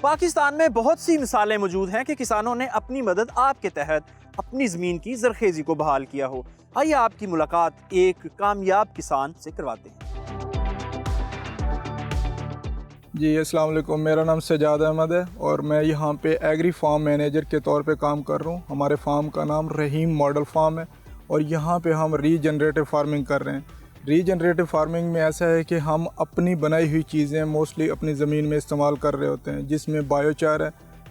पाकिस्तान में बहुत सी मिसालें मौजूद हैं कि किसानों ने अपनी मदद आपके तहत अपनी ज़मीन की ज़रखेज़ी को बहाल किया हो। आइए आपकी मुलाकात एक कामयाब किसान से करवाते हैं। जी अस्सलाम वालेकुम, मेरा नाम सजाद अहमद है और मैं यहाँ पे एग्री फार्म मैनेजर के तौर पे काम कर रहा हूँ। हमारे फार्म का नाम रहीम मॉडल फार्म है और यहाँ पे हम रीजनरेटिव फार्मिंग कर रहे हैं। रीजनरेटिव फार्मिंग में ऐसा है कि हम अपनी बनाई हुई चीज़ें मोस्टली अपनी ज़मीन में इस्तेमाल कर रहे होते हैं, जिसमें बायोचार है,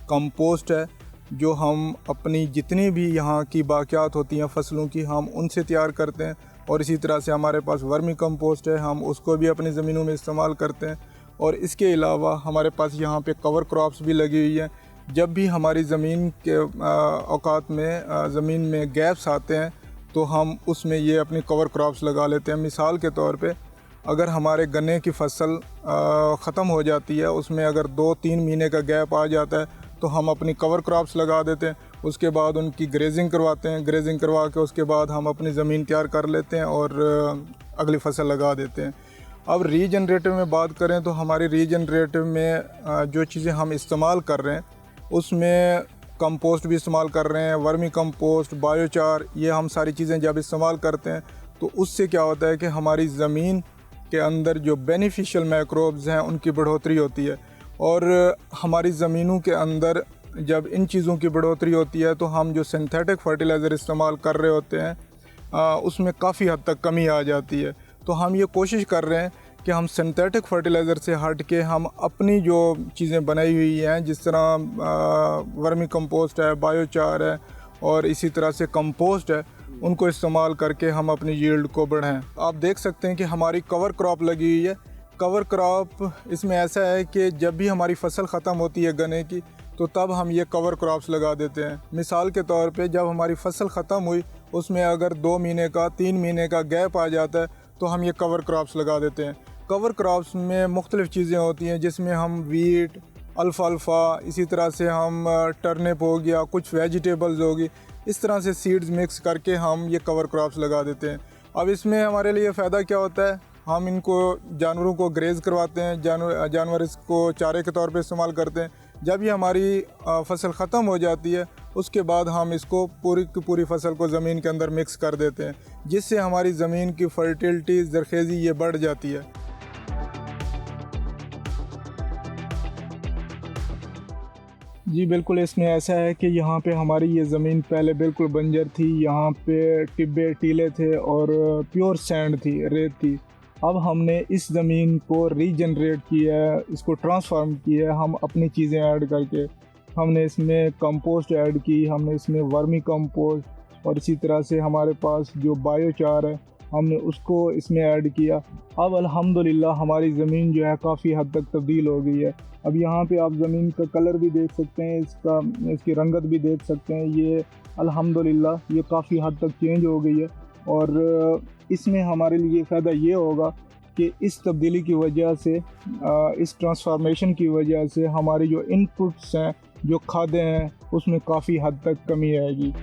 कंपोस्ट है, जो हम अपनी जितनी भी यहाँ की बाक़ियात होती हैं फसलों की हम उनसे तैयार करते हैं। और इसी तरह से हमारे पास वर्मी कंपोस्ट है, हम उसको भी अपनी ज़मीनों में इस्तेमाल करते हैं। और इसके अलावा हमारे पास यहाँ पे कवर क्रॉप्स भी लगी हुई हैं। जब भी हमारी ज़मीन के औकात में ज़मीन में गैप्स आते हैं तो हम उसमें ये अपनी कवर क्रॉप्स लगा लेते हैं। मिसाल के तौर पे अगर हमारे गन्ने की फसल ख़त्म हो जाती है, उसमें अगर 2-3 महीने का गैप आ जाता है तो हम अपनी कवर क्रॉप्स लगा देते हैं। उसके बाद उनकी ग्रेजिंग करवाते हैं, ग्रेजिंग करवा के उसके बाद हम अपनी ज़मीन तैयार कर लेते हैं और अगली फसल लगा देते हैं। अब रीजनरेटिव में बात करें तो हमारी रीजनरेटिव में जो चीज़ें हम इस्तेमाल कर रहे हैं उसमें कंपोस्ट भी इस्तेमाल कर रहे हैं, वर्मी कंपोस्ट, बायोचार, ये हम सारी चीज़ें जब इस्तेमाल करते हैं तो उससे क्या होता है कि हमारी ज़मीन के अंदर जो बेनिफिशियल माइक्रोब्स हैं उनकी बढ़ोतरी होती है। और हमारी ज़मीनों के अंदर जब इन चीज़ों की बढ़ोतरी होती है तो हम जो सिंथेटिक फर्टिलाइज़र इस्तेमाल कर रहे होते हैं उसमें काफ़ी हद तक कमी आ जाती है। तो हम ये कोशिश कर रहे हैं कि हम सिंथेटिक फर्टिलाइज़र से हट के हम अपनी जो चीज़ें बनाई हुई हैं, जिस तरह वर्मी कंपोस्ट है, बायोचार है और इसी तरह से कंपोस्ट है, उनको इस्तेमाल करके हम अपनी यील्ड को बढ़ाएं। आप देख सकते हैं कि हमारी कवर क्रॉप लगी हुई है। कवर क्रॉप इसमें ऐसा है कि जब भी हमारी फसल ख़त्म होती है गन्ने की तो तब हम ये कवर क्रॉप्स लगा देते हैं। मिसाल के तौर पे जब हमारी फसल ख़त्म हुई उसमें अगर 2 महीने का 3 महीने का गैप आ जाता है तो हम ये कवर क्रॉप्स लगा देते हैं। कवर क्रॉप्स में मुख्तलिफ़ चीज़ें होती हैं, जिसमें हम वीट, अल्फ़ाल्फ़ा, इसी तरह से हम टर्निप हो गया, कुछ वेजिटेबल्स होगी, इस तरह से सीड्स मिक्स करके हम ये कवर क्रॉप्स लगा देते हैं। अब इसमें हमारे लिए फ़ायदा क्या होता है, हम इनको जानवरों को ग्रेज़ करवाते हैं, जानवर इसको चारे के तौर पे इस्तेमाल करते हैं। जब ये हमारी फसल ख़त्म हो जाती है उसके बाद हम इसको पूरी की पूरी फसल को ज़मीन के अंदर मिक्स कर देते हैं, जिससे हमारी ज़मीन की फर्टिलिटी, ज़रखेज़ी ये बढ़ जाती है। जी बिल्कुल, इसमें ऐसा है कि यहाँ पे हमारी ये ज़मीन पहले बिल्कुल बंजर थी, यहाँ पे टिब्बे टीले थे और प्योर सैंड थी, रेत थी। अब हमने इस ज़मीन को रीजनरेट किया है, इसको ट्रांसफार्म किया है हम अपनी चीज़ें ऐड करके। हमने इसमें कंपोस्ट ऐड की, हमने इसमें वर्मी कंपोस्ट और इसी तरह से हमारे पास जो बायोचार है हमने उसको इसमें ऐड किया। अब अल्हम्दुलिल्लाह हमारी ज़मीन जो है काफ़ी हद तक तब्दील हो गई है। अब यहाँ पे आप ज़मीन का कलर भी देख सकते हैं, इसकी रंगत भी देख सकते हैं। ये अल्हम्दुलिल्लाह ये काफ़ी हद तक चेंज हो गई है और इसमें हमारे लिए फ़ायदा ये होगा कि इस तब्दीली की वजह से, इस ट्रांसफॉर्मेशन की वजह से हमारी जो इनपुट्स हैं, जो खादें हैं, उसमें काफ़ी हद तक कमी आएगी।